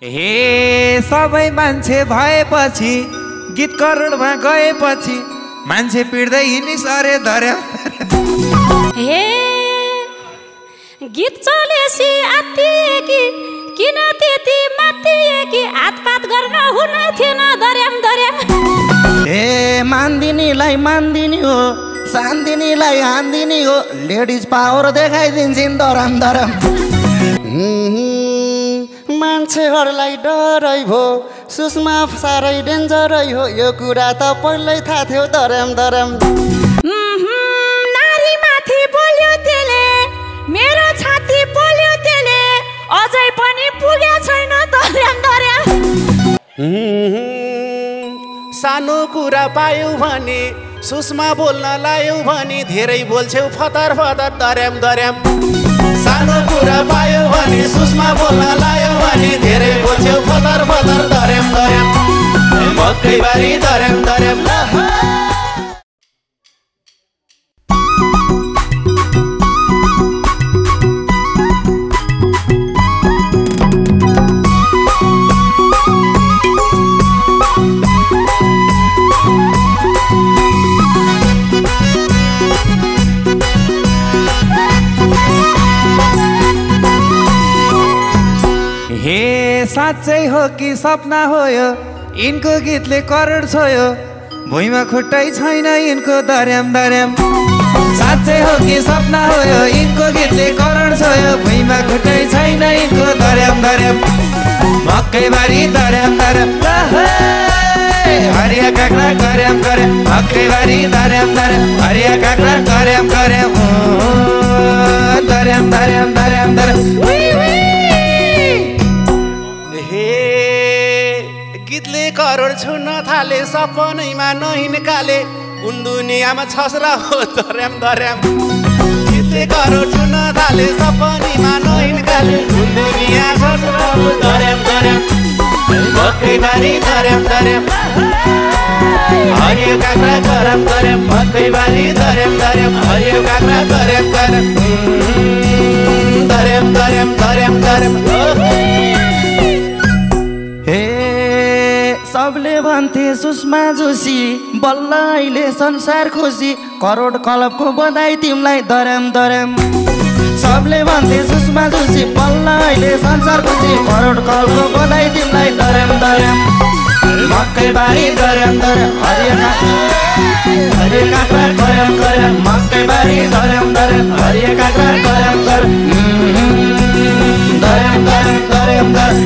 हे सबै मान्छे भएपछि गीत करोडमा गएपछि मान्छे पिड्दै हिनिस अरे धर्या हे गीत चलेसी आत्तिए कि किन त्यति मात्तिए कि हातपात गर्न हुनै थिएन धर्याम धर्याम। हे मान्दिनीलाई मान्दिनी हो सान्दिनीलाई हान्दिनी हो लेडिज पावर देखाइदिन्छन् धरम धरम। मान्छेहरूलाई डरै भो सुषमा साह्रै डेन्जरै हो यो कुरा त पहिल्यै थाहा थियो धरम धरम। नारी माथि बोल्यो त्यसले मेरो छाती बोल्यो त्यसले अझै पनि पुगे छैन धर्याम धर्याम। सानो कुरा पायौ भने सुषमा बोल्न लायौ भने धेरै बोल्छौ फतर फतर धर्याम धर्याम। सानो कुरा पायो भने सुषमा बोल्न लायो भने धेरै बोल्छौ फतर फतर धर्याम धर्याम। मकैबारी धर्याम धर्याम। हे साँच्चै हो कि सपना हो यो यिनको गीतले करोड छोयो भुइँमा खुट्टै छैन यिनको धर्याम धर्याम। साँच्चै हो कि सपना हो यो यिनको गीतले करोड छोयो भुइँमा खुट्टै छैन यिनको धर्याम धर्याम। मकैबारी धर्याम धर्याम हरिया काक्रा कर्याम कर्याम। मकैबारी धर्याम धर्याम हरिया काक्रा कर्याम कर्याम धर्याम धर्याम धर्याम धर्याम। गीतले करोड छुन थाले सपनैमा नहिन्काले कुन दुनियाँमा छस्रा हो धर्याम धर्याम। गीतले करोड छुन थाले सपनैमा नहिन्काले कुन दुनियाँ छस्रा हो धर्याम धर्याम। मकैबारी धर्याम धर्याम हरियो काक्रा कर्याम कर्याम। मकैबारी धर्याम धर्याम हरियो काक्रा कर्याम कर्याम धर्याम धर्याम धर्याम धर्याम। सबले भन्थे सुषमा जोशी बल्ल अहिले संसार खुसी करोड क्लबको बधाई तिमीलाई धर्याम धर्याम। सबले भन्थे सुषमा जोशी बल्ल अहिले संसार खुसी करोड क्लबको बधाई तिमीलाई धर्याम धर्याम। मकैबारी धर्याम धर्याम हरियो काक्रा कर्याम कर्याम। मकैबारी धर्याम धर्याम हरियो काक्रा कर्याम कर्याम धर्याम धर्याम धर्याम धर्याम।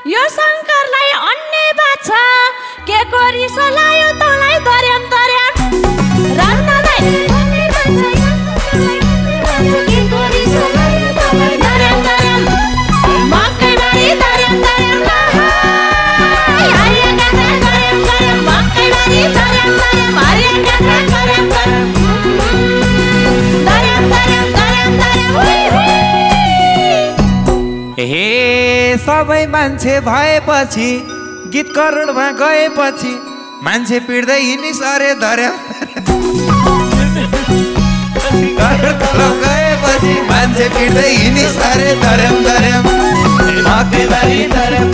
यो शङ्करलाई अन्य बाछा के कोरी सलायो तँलाई धर्याम धर्याम। रत्नलाई अन्य बाछा के कोरी सलायो तँलाई धर्याम धर्याम। मकैबारी धर्याम धर्याम हरिया काक्रा कर्याम कर्याम। मकैबारी धर्याम धर्याम हरिया काक्रा कर्याम कर्याम धर्याम धर्याम धर्याम धर्याम। हे सबै मान्छे भएपछि गीत करोडमा गएपछि मान्छे पिड्दै हिनिस अरे धर्याम गएपछि मान्छे पिड्दै हिनिस अरे धर्याम धर्याम। मकैबारी धर्याम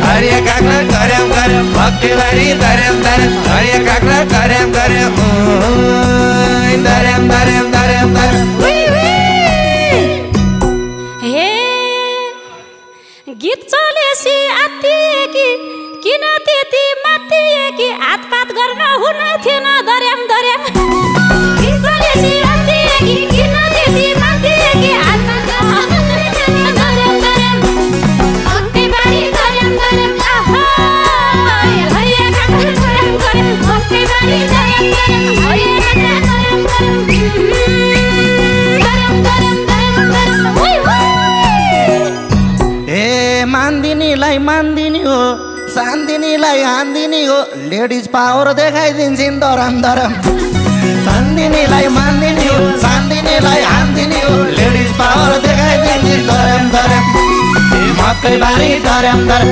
हरिया काक्रा कर्याम कर्याम। मकैबारी धर्याम धर्याम हरिया काक्रा कर्याम कर्याम धर्याम धर्याम धर्याम धर्याम। गीत चलेसी आत्तिए कि किन त्यति मात्तिए कि हातपात गर्न हुनै थिएन धर्याम धर्याम। गीत चलेसी आत्तिए कि किन त्यति मात्तिए कि हातपात गर्न हुनै थिएन धर्याम धर्याम। मकैबारी धर्याम धर्याम हरिया काक्रा कर्याम कर्याम। मकैबारी धर्याम धर्याम हरिया काक्रा कर्याम कर्याम धर्याम धर्याम धर्याम धर्याम। मान्दिनीलाई मान्दिनी हो सान्दिनीलाई हान्दिनी हो लेडिज पावर देखाइदिन्छन् धरम धरम। सान्दिनीलाई मान्दिनी हो सान्दिनीलाई हान्दिनी हो लेडिज पावर देखाइदिन्छन् धरम धरम। मकैबारी धरम धरम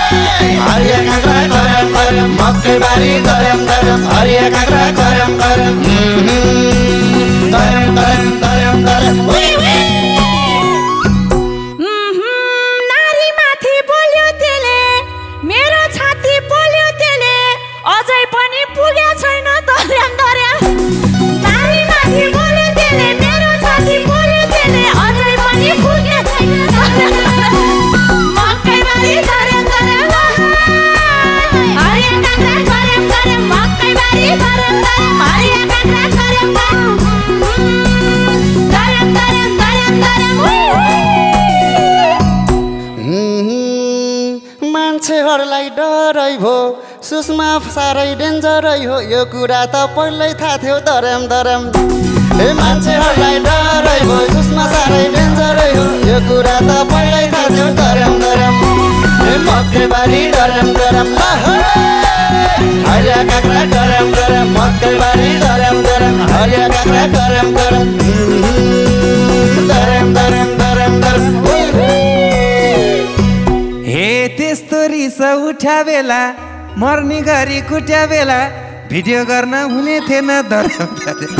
हरिया काँक्रा गरम गरम मकैबारी गरम गरम हरिया काँक्रा गरम गरम गरम गरम गरम गरम नारी माथि बोल्यो त्यसले मेरो छाती बोल्यो त्यसले अझै पनि पुगे छैन दर्याम दर्याम नारी माथि बोल्यो त्यसले मेरो छाती बोल्यो त्यसले अझै पनि पुगे छैन मकैबारी दर्याम दर्याम हरिया काँक्रा गरम गरम मकैबारी गरम गरम हरिया काँक्रा गरम गरम गरम गरम गरम मान्छेहरूलाई डरै भो सुषमा साह्रै डेन्जरै हो यो कुरा त पहिल्यै थाहा थियो दर्याम दर्याम ए मान्छेहरूलाई डरै भो सुषमा साह्रै डेन्जरै हो यो कुरा त पहिल्यै थाहा थियो दर्याम दर्याम ए मकैबारी गरम गरम हरिया काँक्रा गरम गरम मकैबारी गरम गरम हरिया काँक्रा गरम गरम गरम गरम गरम गरम हे त्यस्तो रिस उठ्या बेला मर्ने गरी कुट्या बेला भिडियो गर्न हुने थिएन दर्याम दर्याम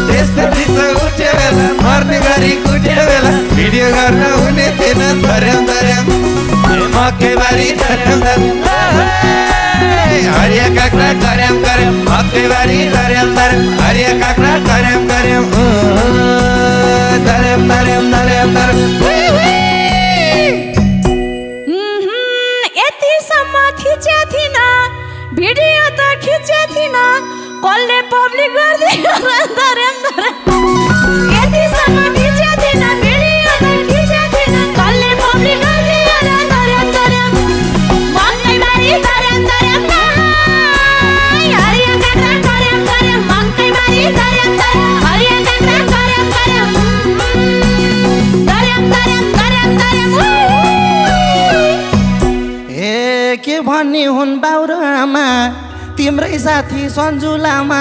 त्यस्तो रिस उठ्या बेला मर्ने गरी कुट्या बेला भिडियो गर्न हुने थिएन दर्याम दर्याम मकैबारी दर्याम दर्याम हरिया काँक्रा गरम गरम मकैबारी दर्याम दर्याम हरिया काँक्रा गरम गरम दर्याम दर्याम दर्याम दर्याम यतिसम्म खिचे थिन भिडियो त खिचे थिन कसले पब्लिक गरिदियो दर्याम दर्याम यतिसम्म खिचे थिन भिडियो त खिचे थिन कसले पब्लिक गरिदियो दर्याम दर्याम मकैबारी दर्याम दर्याम हरिया काँक्रा गरम गरम मकैबारी दर्याम दर्याम हरिया काँक्रा गरम गरम दर्याम दर्याम दर्याम दर्याम के भन्ने हुन् बाउरा आमा तिम्रै साथी सन्जु लामा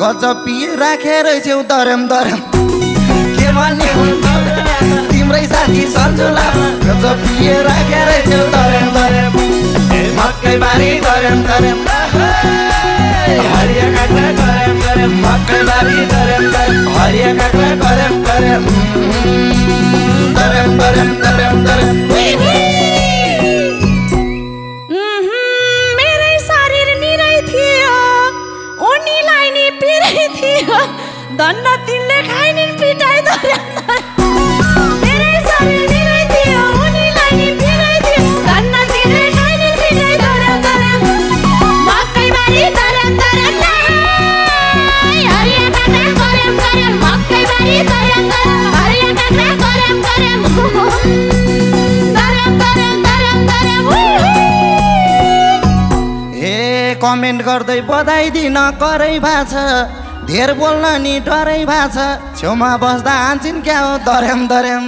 गजब पिए राखेर छेउ दर्याम दर्याम के भन्ने हुन् बाउरा आमा तिम्रै साथी सन्जु लामा गजब पिए राखेर छेउ दर्याम दर्याम मकैबारी गरम गरम हरिया काँक्रा गरम गरम मकैबारी गरम गरम हरिया काँक्रा गरम गरम गरम गरम गरम गरम धन्न तिनले खाइने पिटाइ दर्याम मेरै शरीर निरै थियो उनीलाई नि पिराइ थियो धन्न तिनले खाइने पिटाइ दर्याम दर्याम मकैबारी दर्याम दर्याम हरिया काँक्रा गरम गरम मकैबारी दर्याम दर्याम हरिया काँक्रा गरम गरम दर्याम दर्याम दर्याम दर्याम ए कमेन्ट गर्दै बधाई दिन करै भाछ धेर बोल्न नि डरै भाछ छेउमा बस्दा हान्छन् क्या हो दर्याम दर्याम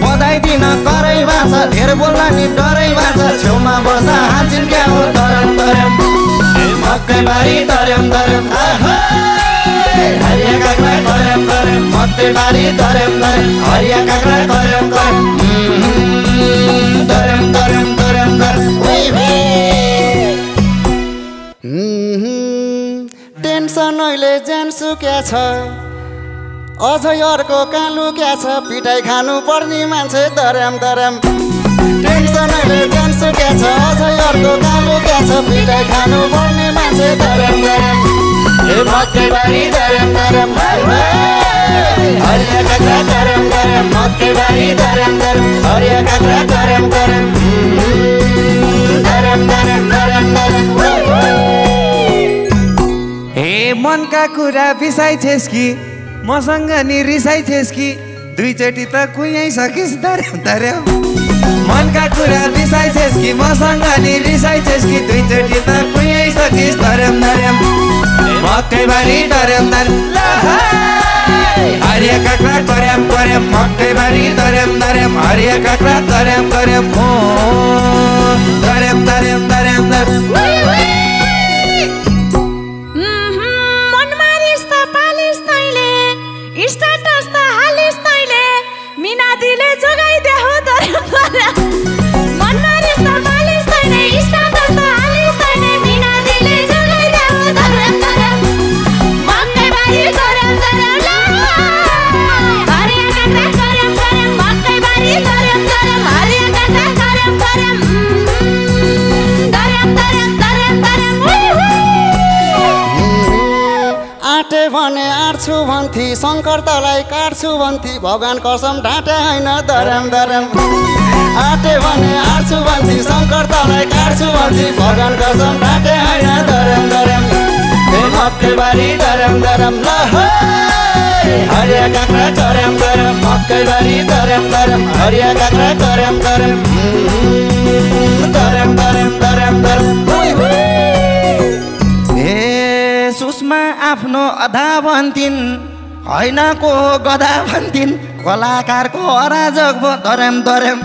बधाई दिन करै भाछ धेर बोल्न नि डरै भाछ छेउमा बस्दा हान्छन् क्या हो दर्याम दर्याम मकैबारी दर्याम दर्याम हरिया काँक्रा गरम गरम मकैबारी दर्याम दर्याम हरिया काँक्रा गरम गरम दर्याम दर्याम दर्याम दर्याम टेन्सन अहिले ज्यान सुक्या छ अझै अर्को कहाँ लुक्या छ पिटाइ खानु पर्ने मान्छे दर्याम दर्याम टेन्सन अहिले ज्यान सुक्या छ अझै अर्को कहाँ लुक्या छ पिटाइ खानु पर्ने मान्छे दर्याम दर्याम ए मकैबारी दर्याम दर्याम हरिया काँक्रा गरम गरम मकैबारी दर्याम दर्याम हरिया काँक्रा गरम गरम दर्याम दर्याम दर्याम दर्याम हे मनका कुरा बिसाइ छेस् कि मसँग नि रिसाइ छेस् कि दुईचोटि त कुहिँ सकिस् दर्याम दर्याम मनका कुरा बिसाइ छेस् कि मसँग नि रिसाइ छेस् कि दुईचोटि त कुहिँ सकिस् दर्याम दर्याम मकैबारी दर्याम दर्याम हरिया काँक्रा गरम गरम मकैबारी दर्याम दर्याम हरिया काँक्रा गरम गरम दर्याम दर्याम दर्याम दर्याम स्टाटस त हालिस् तैले मिना दिले जोगाइदे हो दर्याम दर्याम मनमा रिस त पालिस् आटे भने आँट्छु भन्थी शङ्कर तलाई काट्छु भन्थी भगवान कसम ढाँटे होइन दरम दरम आटे भने आँट्छु भन्थी शङ्कर तलाई काट्छु भन्थी भगवान कसम ढाँटे होइन दरम दरम मकैबारी दरम दरम ल हरिया काँक्रा गरम गरम मकैबारी दरम दरम हरिया काँक्रा गरम गरम दरम दरम दरम दरम सुषमा आफ्नो अधा भन्थिन् होइन को गधा भन्थिन् कलाकारको अराजक भो दरम दरम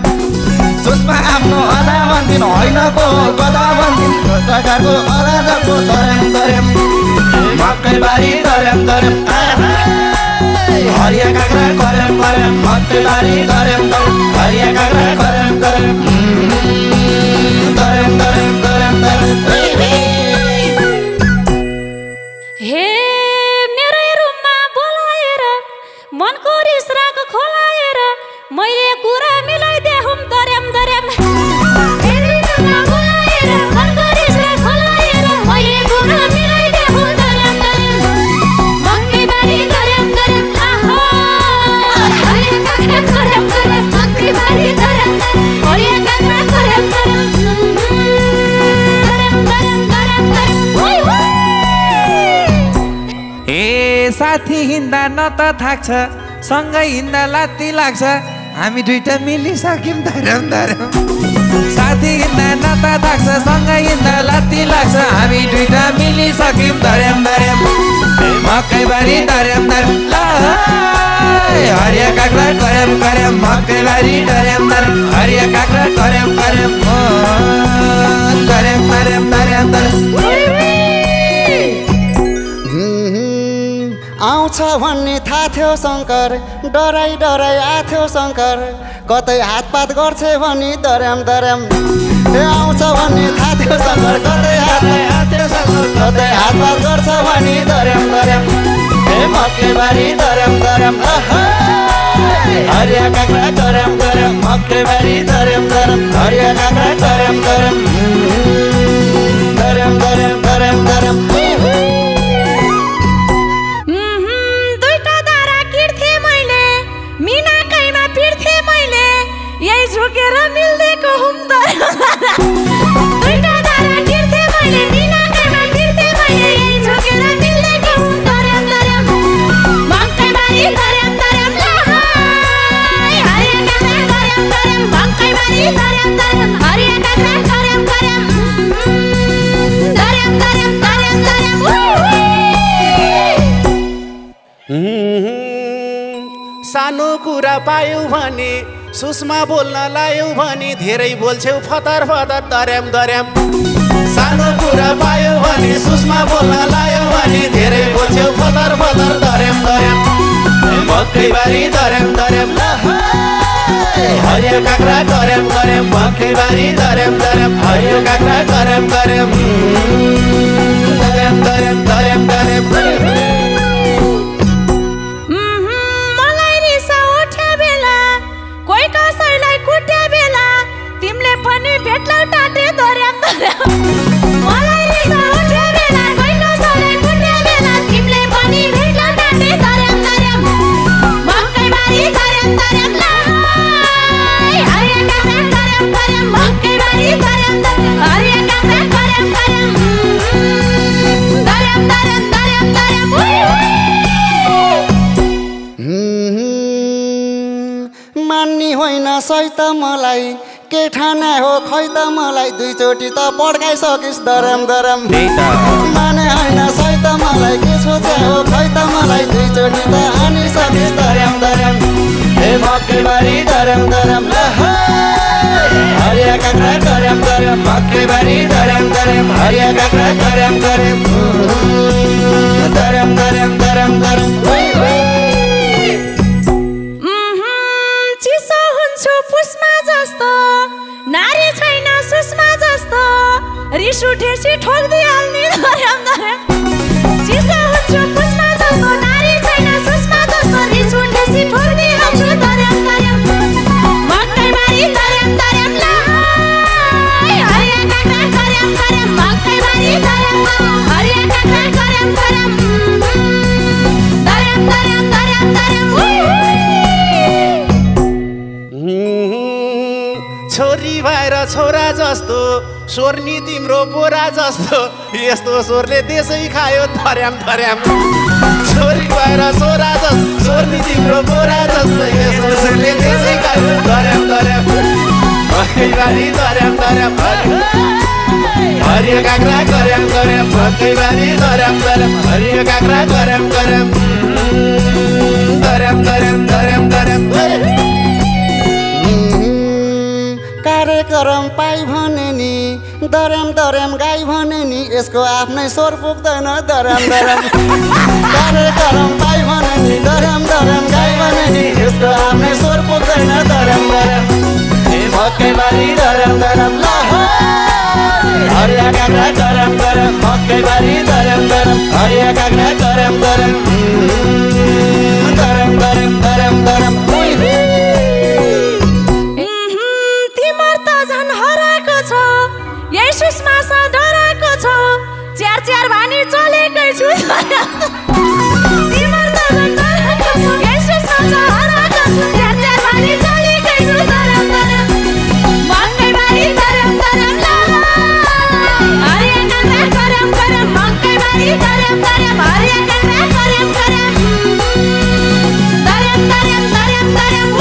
सुषमा आफ्नो अधा भन्थिन् होइन को गधा भन्थिन् कलाकारको अराजक भो दरम दरम मकैबारी दरम दरम हरिया काँक्रा गरम गरम मकैबारी दरम दरम हरिया काँक्रा गरम गरम दरम दरम दरम दरम हे मेरै रुममा बोलाएर मनको रिस राग खोलाएर मैले कुरा मिलाइदेहुँ दर्याम दर्याम मेरै रुममा बोलाएर मनको रिस राग खोलाएर मैले कुरा मिलाइदेहुँ दर्याम दर्याम मकैबारी दर्याम दर्याम आहा हरिया काँक्रा गरम गरम मकैबारी दर्याम दर्याम हरिया काँक्रा गरम गरम दर्याम दर्याम दर्याम दर्याम साथी हिँड्दा न त थाक्छ सँगै हिँड्दा लात्ती लाग्छ हामी दुईटा मिलिसक्यौँ धरम धरम साथी हिँड्दा न त थाक्छ सँगै हिँड्दा लात्ती लाग्छ हामी दुईटा मिलिसक्यौँ धरम धरम मकैबारी धरम धरम ल हरिया काँक्रा गरम गरम मकैबारी धरम धरम हरिया काँक्रा गरम गरम धरम धरम धरम धरम आउँछ भन्ने थाहा थियो शङ्कर डराइ डराइ आथ्यो शङ्कर कतै हातपात गर्छ भनी दर्याम दर्याम आउँछ भन्ने थाहा थियो शङ्कर कतै हातपात गर्छ भनी दर्याम दर्याम मकैबारी दर्याम दर्याम हरिया काँक्रा गरम गरम मकैबारी दर्याम दर्याम हरिया काँक्रा गरम गरम दर्याम दर्याम दर्याम दर्याम झुकेर मिल्देको हुम दुईटा धारा गिर्थे मैले मिनाकैमा मिर्थे मैले यही झुकेर मिल्देको हुम दर्याम दर्याम मकैबारी दर्याम दर्याम हरिया काँक्रा गरम गरम मकैबारी दर्याम दर्याम हरिया काँक्रा गरम गरम दर्याम दर्याम दर्याम दर्याम सानो कुरा पायौ भने सुषमा बोल्न लायौ भने धेरै बोल्छौ फतर फतर दर्याम दर्याम सानो कुरा पायौ भने सुषमा बोल्न लायौ भने धेरै बोल्छौ फतर फतर दर्याम दर्याम मकैबारी दर्याम दर्याम हरिया काँक्रा गरम गरम मकैबारी दर्याम दर्याम हरिया काँक्रा गरम गरम दर्याम दर्याम दर्याम दर्याम भेट्लौ टाटे दर्याम दर्याम मलाई रिस उठ्यो बेला कोही कसैलाई कुट्यो बेला तिमीले पनि भेट्लौ टाटे दर्याम दर्याम मकैबारी दर्याम दर्याम हरिया काँक्रा गरम गरम मकैबारी दर्याम दर्याम हरिया काँक्रा गरम गरम दर्याम दर्याम दर्याम दर्याम मान्ने होइन सही त मलाई के ठाना हो खै त मलाई दुईचोटि त पड्काइसकिस् दर्याम दर्याम माने होइन सही त मलाई के सोचे हो खै त मलाई दुईचोटि त हानिसकिस् दर्याम दर्याम मकैबारी दर्याम दर्याम हरिया काँक्रा गरम गरम मकैबारी दर्याम दर्याम हरिया काँक्रा गरम गरम दर्याम दर्याम दर्याम दर्याम चिसो हुन्छु पुष्मा जस्तो नारी छैन सुषमा जस्तो रिस उठेपछि ठोक्दिहाल्ने दर्याम दर्याम चिसो हुन्छु पुष्मा जस्तो नारी छैन सुषमा जस्तो रिस उठेपछि ठोक्दिहाल्छु दर्याम दर्याम मकैबारी दर्याम दर्याम हरिया काँक्रा गरम गरम मकैबारी दर्याम हरिया काँक्रा गरम गरम जस्तो स्वर्णी तिम्रो बोरा जस्तो यस्तो स्वरले देशै खायो धर्याम धर्याम छोरी भएर छोरा जस्तो स्वर्णी तिम्रो बोरा जस्तो यस्तो स्वरले देशै खायो धर्याम धर्याम मकैबारी धर्याम धर्याम हरियो काँक्रा गर्याम गर्याम मकैबारी धर्याम धर्याम हरियो काँक्रा गर्याम गर्याम धर्याम धर्याम धर्याम धर्याम कार्यक्रम पाइ भने नि दर्याम दर्याम गाई भने नि यसको आफ्नै स्वर पुग्दैन दर्याम दर्याम कार्यक्रम पाइ भने नि दर्याम दर्याम गाई भने नि यसको आफ्नै स्वर पुग्दैन दर्याम दर्याम मकैबारी दर्याम दर्याम ल हरिया काँक्रा दर्याम दर्याम मकैबारी दर्याम दर्याम हरिया काँक्रा दर्याम दर्याम दर्याम दर्याम दर्याम दर्याम सुषमा सा डराएको छ च्यार च्यार भानी चलेकै छु तिम्रो त झन् डराएको छ सुषमा सा हराएको छु च्यार च्यार भानी चलेकै छु दर्याम दर्याम मकैबारी दर्याम दर्याम ल हरिया काँक्रा दर्याम दर्याम मकैबारी दर्याम दर्याम हरिया काँक्रा दर्याम दर्याम दर्याम दर्याम दर्याम दर्याम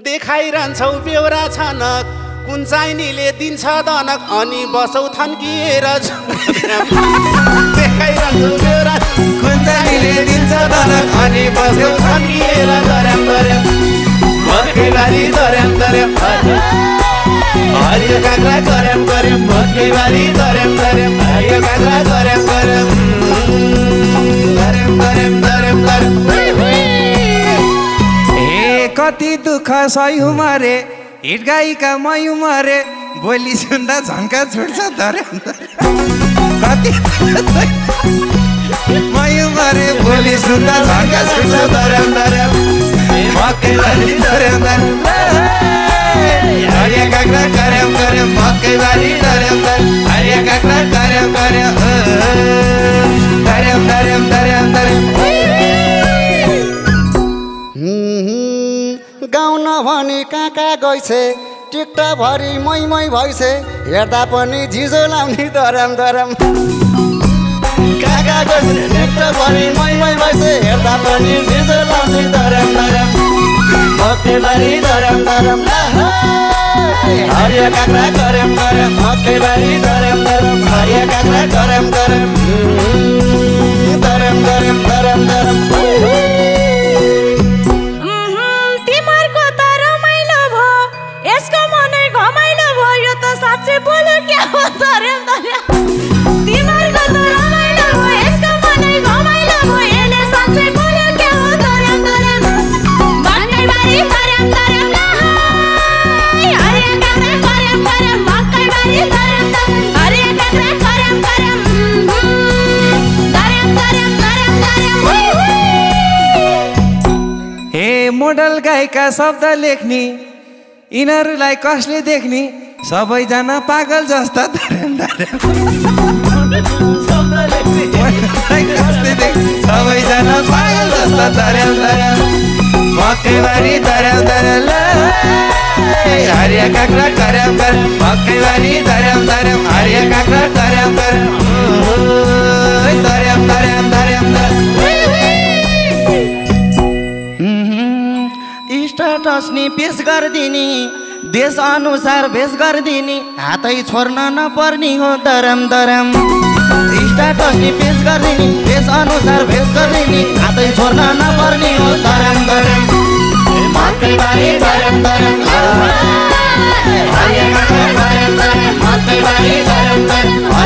देखाइरहन्छौ बेहोरा छनक कुन चाहिनीले दिन्छ दनक अनि बसौ थन्किएर देखाइरहन्छौ बेहोरा कुन चाहिनीले दिन्छ दनक अनि बसौ थन्किएर दर्याम दर्याम मकैबारी दर्याम दर्याम हरियो काँक्रा दर्याम दर्याम मकैबारी दर्याम दर्याम हरियो काँक्रा दर्याम दर्याम दर्याम दर्याम दर्याम दर्याम कति दुःख सह्यौँ मरे हिट गाईका मयौँ मरे बोली सुन्दा झन्का छुट्छ धर्याम कति मयौँ मरे बोली सुन्दा झन्का छुट्छ धर्याम धर्याम मकैबारी धर्याम धर्याम हरिया काँक्रा गर्याम गर्याम मकैबारी धर्याम धर्याम हरिया काँक्रा गर्याम गर्याम धर्याम धर्याम धर्याम धर्याम गाउन भनी कहाँ कहाँ गइछे टिकटक भरि मै मै भइछे हेर्दा पनि झिजो लाउने दर्याम दर्याम कहाँ कहाँ गइछे टिकटक भरि मै मै भइछे हेर्दा पनि झिजो लाउने दर्याम दर्याम मकैबारी दर्याम दर्याम हरिया काँक्रा गर्याम गर्याम मकैबारी दर्याम दर्याम हरिया काँक्रा गर्याम गर्याम दर्याम दर्याम दर्याम दर्याम साँच्चै बोल्यो क्या हो दर्याम दर्याम तिमीहरूको त रमाइलो भयो यसको मनै घमाइलो भयो यसले साँच्चै बोल्यो क्या हो दर्याम दर्याम मकैबारी दर्याम दर्याम ल हरिया काँक्रा गर्याम गर्याम मकैबारी दर्याम दर्याम हरिया काँक्रा गर्याम गर्याम दर्याम दर्याम दर्याम दर्याम हे मोडल गायिका शब्द लेख्ने यिनीहरूलाई कसले देख्ने सबैजना पागल जस्ता धर्याम धर्याम सबैजना पागल जस्ता धर्याम धर्याम मकैबारी धर्याम धर्याम हरिया काँक्रा गर्याम गर्याम मकैबारी धर्याम धर्याम हरिया काँक्रा गर्याम गर्याम धर्याम धर्याम धर्याम धर्याम स्ट्याटस नि पेस गरिदिने देश अनुसार भेष गरिदिने हातै छोड्न नपर्ने हो दर्याम दर्याम स्ट्याटस नि पेस गरिदिने देश अनुसार भेष गरिदिने हातै छोड्न नपर्ने हो दर्याम दर्याम मकैबारी दर्याम दर्याम हरिया काँक्रा गर्याम गर्याम मकैबारी दर्याम दर्याम